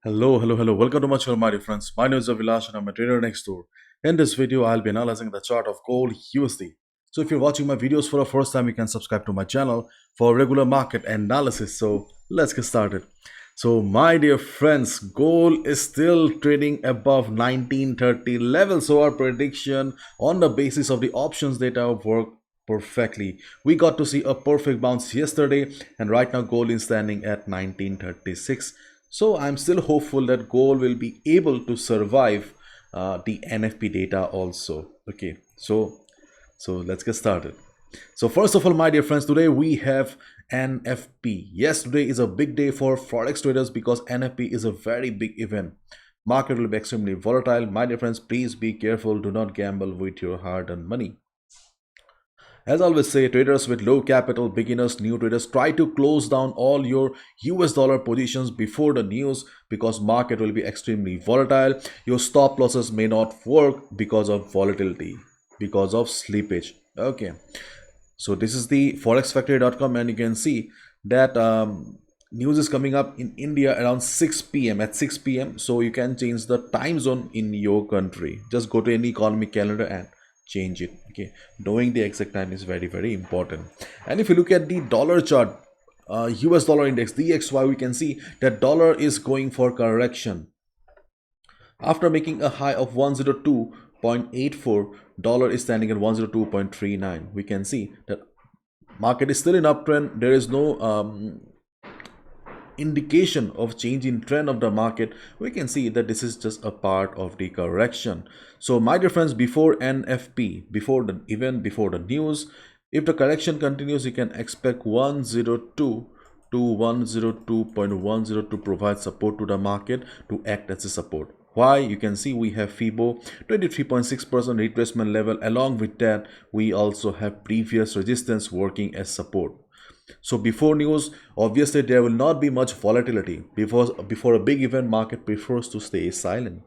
Hello. Welcome to my channel, my dear friends. My name is Avilash and I'm a trader next door. In this video, I'll be analyzing the chart of gold USD. So if you're watching my videos for the first time, you can subscribe to my channel for regular market analysis. So let's get started. So my dear friends, gold is still trading above 1930 level. So our prediction on the basis of the options data worked perfectly. We got to see a perfect bounce yesterday, and right now gold is standing at 1936. So I'm still hopeful that gold will be able to survive the NFP data also. Okay, so let's get started. So first of all, my dear friends, today we have NFP. Yes, today is a big day for Forex traders because NFP is a very big event. Market will be extremely volatile. My dear friends, please be careful. Do not gamble with your hard-earned money. As I always say, traders with low capital, beginners, new traders, try to close down all your US dollar positions before the news because market will be extremely volatile. Your stop losses may not work because of volatility, because of slippage. Okay, so this is the forexfactory.com and you can see that news is coming up in India around 6 p.m. at 6 p.m. So you can change the time zone in your country. Just go to any economic calendar and change it. Okay, knowing the exact time is very important. And if you look at the dollar chart, US dollar index DXY, we can see that dollar is going for correction after making a high of 102.84. Dollar is standing at 102.39. We can see that market is still in uptrend. There is no indication of change in trend of the market. We can see that this is just a part of the correction. So my dear friends, before NFP, before the news, if the correction continues, you can expect 102 to 102.10 to provide support to the market, to act as a support. Why? You can see we have FIBO 23.6% retracement level. Along with that, we also have previous resistance working as support. So before news, obviously there will not be much volatility because before a big event, market prefers to stay silent.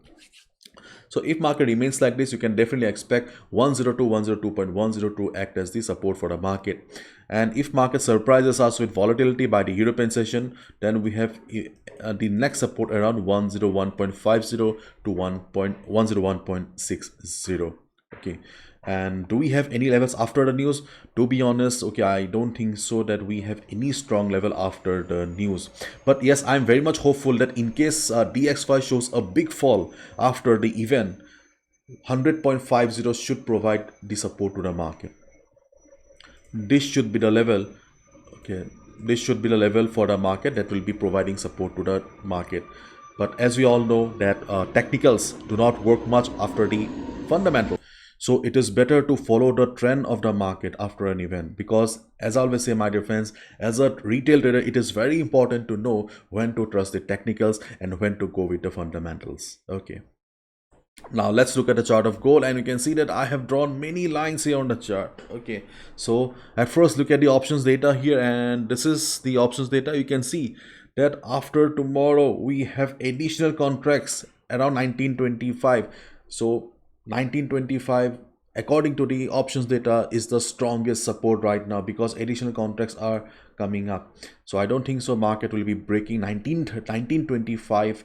So if market remains like this, you can definitely expect 102, 102.10 to act as the support for the market. And if market surprises us with volatility by the European session, then we have the next support around 101.50 to 101.60. Okay, and do we have any levels after the news? To be honest, okay, I don't think so that we have any strong level after the news. But yes, I'm very much hopeful that in case DXY shows a big fall after the event, 100.50 should provide the support to the market. This should be the level. Okay, this should be the level for the market that will be providing support to the market. But as we all know that technicals do not work much after the fundamental. So it is better to follow the trend of the market after an event, because as I always say, my dear friends, as a retail trader, it is very important to know when to trust the technicals and when to go with the fundamentals. Okay. Now let's look at the chart of gold, and you can see that I have drawn many lines here on the chart. Okay, so at first look at the options data here, and this is the options data. You can see that after tomorrow we have additional contracts around 1925. So 1925, according to the options data, is the strongest support right now because additional contracts are coming up. So I don't think so market will be breaking 1925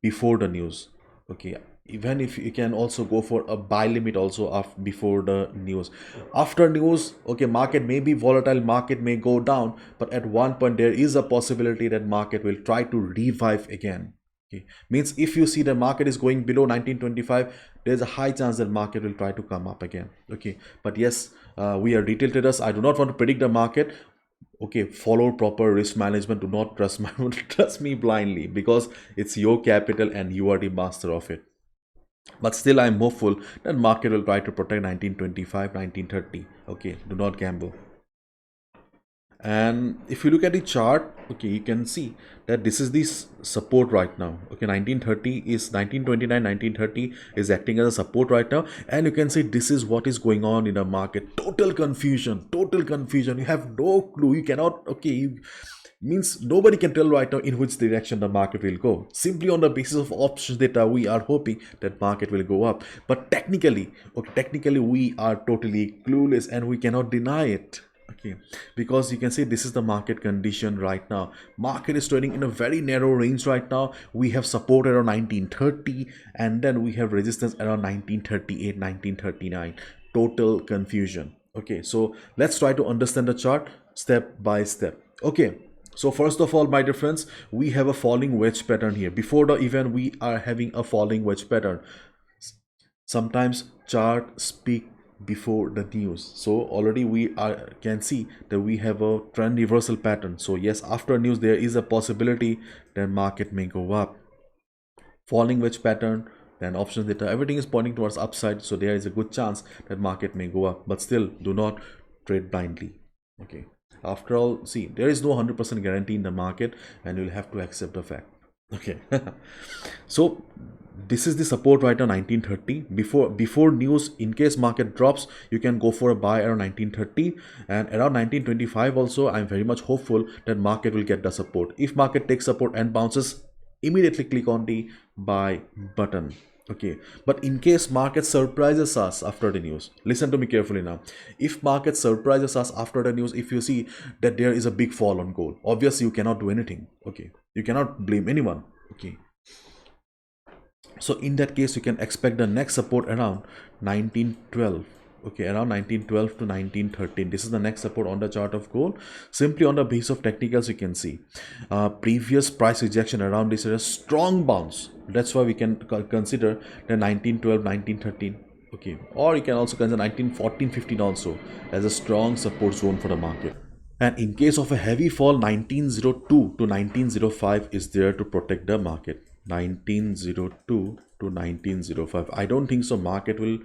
before the news. Okay, even if you can also go for a buy limit also before the news. After news, okay, market may be volatile, market may go down, but at one point there is a possibility that market will try to revive again. Okay, means if you see the market is going below 1925, there's a high chance that market will try to come up again. Okay, but yes, we are retail traders. I do not want to predict the market. Okay, follow proper risk management. Do not trust me blindly, because it's your capital and you are the master of it. But still, I'm hopeful that market will try to protect 1925, 1930. Okay, do not gamble. And if you look at the chart, okay, you can see that this is this support right now. Okay, 1930 is 1929, 1930 is acting as a support right now, and you can see this is what is going on in the market. Total confusion, total confusion. You have no clue. You cannot. Okay, means nobody can tell right now in which direction the market will go. Simply on the basis of options data, we are hoping that market will go up, but technically, okay, technically we are totally clueless and we cannot deny it. Okay, because you can see this is the market condition right now. Market is trading in a very narrow range right now. We have support around 1930, and then we have resistance around 1938, 1939. Total confusion. Okay, so let's try to understand the chart step by step. Okay, so first of all, my dear friends, we have a falling wedge pattern here. Before the event, we are having a falling wedge pattern. Sometimes chart speak before the news, so already we can see that we have a trend reversal pattern. So yes, after news there is a possibility that market may go up. Falling wedge pattern, then options data, everything is pointing towards upside, so there is a good chance that market may go up, but still do not trade blindly. Okay, after all, see, there is no 100% guarantee in the market, and you'll have to accept the fact. Okay. So this is the support right now, 1930. Before news, in case market drops, you can go for a buy around 1930, and around 1925 also. I'm very much hopeful that market will get the support. If market takes support and bounces, immediately click on the buy button. Okay, but in case market surprises us after the news, listen to me carefully now. If market surprises us after the news, if you see that there is a big fall on gold, obviously you cannot do anything. Okay, you cannot blame anyone. Okay, so in that case, you can expect the next support around 1912. Okay, around 1912 to 1913. This is the next support on the chart of gold. Simply on the basis of technicals, you can see previous price rejection around this is a strong bounce. That's why we can consider the 1912, 1913. Okay, or you can also consider 1914, 15 also as a strong support zone for the market. And in case of a heavy fall, 1902 to 1905 is there to protect the market. 1902 to 1905. I don't think so market will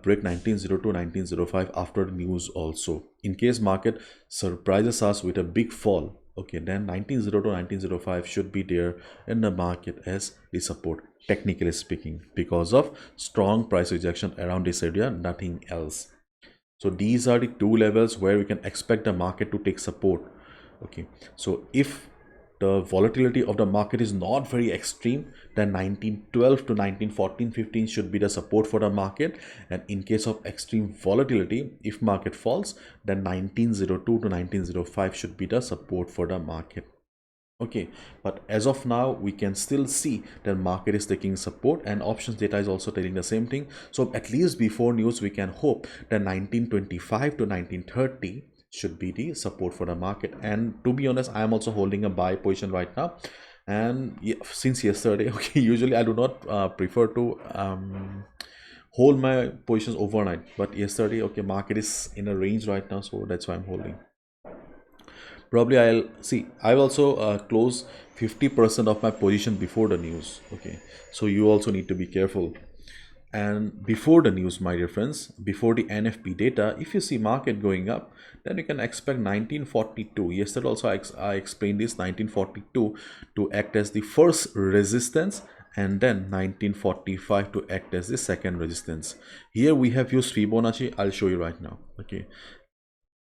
break 1902 1905 after news also. In case market surprises us with a big fall, okay, then 1902 1905 should be there in the market as the support, technically speaking, because of strong price rejection around this area, nothing else. So these are the two levels where we can expect the market to take support. Okay, so if the volatility of the market is not very extreme, then 1912 to 1914 15 should be the support for the market. And in case of extreme volatility, if market falls, then 1902 to 1905 should be the support for the market. Okay, but as of now, we can still see that market is taking support, and options data is also telling the same thing. So at least before news, we can hope that 1925 to 1930 should be the support for the market. And to be honest, I am also holding a buy position right now, and yeah, since yesterday. Okay, usually I do not prefer to hold my positions overnight, but yesterday, okay, market is in a range right now, so that's why I'm holding. Probably I'll see, I'll also close 50% of my position before the news. Okay, so you also need to be careful. And before the news, my dear friends, before the NFP data, if you see market going up, then you can expect 1942. Yesterday also I explained this, 1942 to act as the first resistance, and then 1945 to act as the second resistance. Here we have used Fibonacci. I'll show you right now. Okay,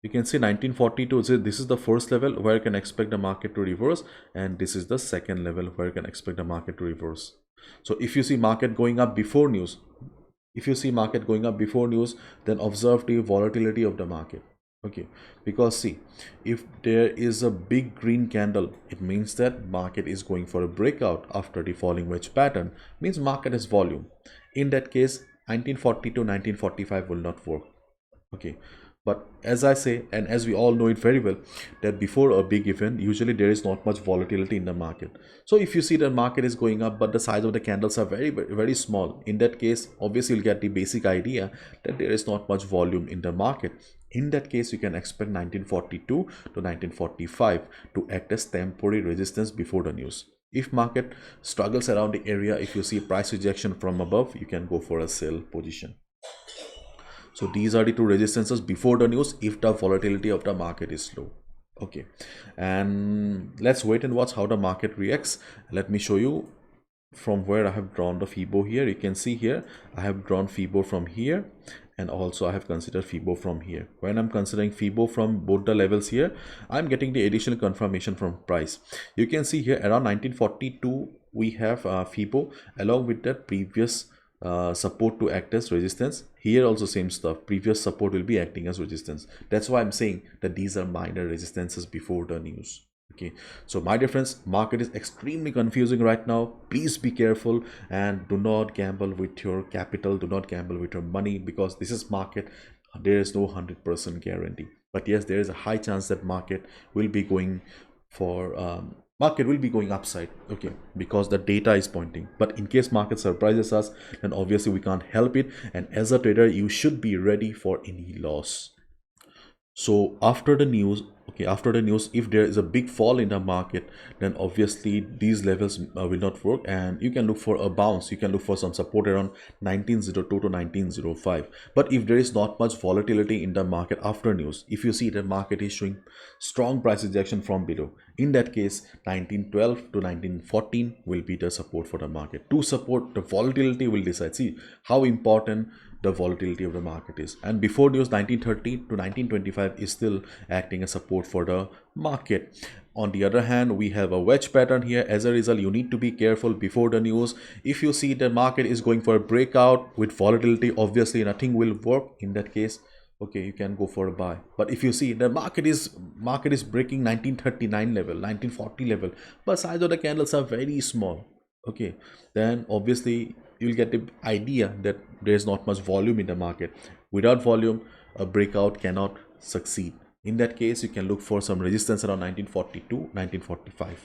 you can see 1942, so this is the first level where you can expect the market to reverse, and this is the second level where you can expect the market to reverse. So if you see market going up before news, then observe the volatility of the market. Okay, because see, if there is a big green candle, it means that market is going for a breakout after the falling wedge pattern, means market has volume. In that case, 1940 to 1945 will not work. Okay, but as I say, and as we all know it very well, that before a big event, usually there is not much volatility in the market. So if you see the market is going up, but the size of the candles are very, very small, in that case, obviously you'll get the basic idea that there is not much volume in the market. In that case, you can expect 1942 to 1945 to act as temporary resistance before the news. If market struggles around the area, if you see price rejection from above, you can go for a sell position. So these are the two resistances before the news if the volatility of the market is low. Okay, and let's wait and watch how the market reacts. Let me show you from where I have drawn the Fibo here. You can see here I have drawn Fibo from here, and also I have considered Fibo from here. When I'm considering Fibo from both the levels here, I'm getting the additional confirmation from price. You can see here around 1942 we have Fibo along with the previous support to act as resistance. Here also same stuff, previous support will be acting as resistance. That's why I'm saying that these are minor resistances before the news. Okay, so my dear friends, market is extremely confusing right now. Please be careful and do not gamble with your capital, do not gamble with your money, because this is market. There is no 100% guarantee, but yes, there is a high chance that market will be going for market will be going upside, okay, because the data is pointing. But in case market surprises us, then obviously we can't help it, and as a trader you should be ready for any loss. So after the news, okay, after the news, if there is a big fall in the market, then obviously these levels will not work, and you can look for a bounce. You can look for some support around 1902 to 1905. But if there is not much volatility in the market after news, if you see the market is showing strong price rejection from below, in that case 1912 to 1914 will be the support for the market. To support, the volatility will decide. See how important the volatility of the market is. And before news, 1930 to 1925 is still acting as support for the market. On the other hand, we have a wedge pattern here. As a result, you need to be careful before the news. If you see the market is going for a breakout with volatility, obviously nothing will work. In that case, okay, you can go for a buy. But if you see the market is breaking 1939 level, 1940 level, but size of the candles are very small, okay, then obviously you'll get the idea that there's not much volume in the market. Without volume, a breakout cannot succeed. In that case, you can look for some resistance around 1942, 1945.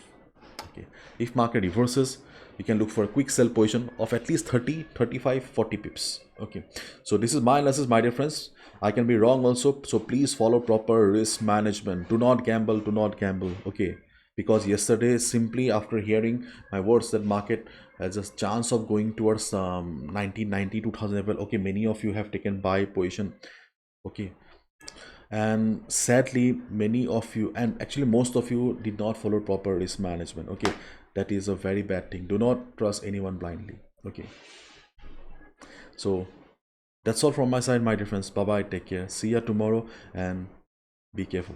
Okay, if market reverses, you can look for a quick sell position of at least 30, 35, 40 pips. Okay, so this is my analysis, my dear friends. I can be wrong also, so please follow proper risk management. Do not gamble, do not gamble. Okay, because yesterday, simply after hearing my words that market has a chance of going towards 1990 2000 level, okay, many of you have taken buy position, okay, and sadly many of you, and actually most of you, did not follow proper risk management. Okay, that is a very bad thing. Do not trust anyone blindly. Okay, so that's all from my side, my dear friends. Bye bye, take care, see ya tomorrow, and be careful.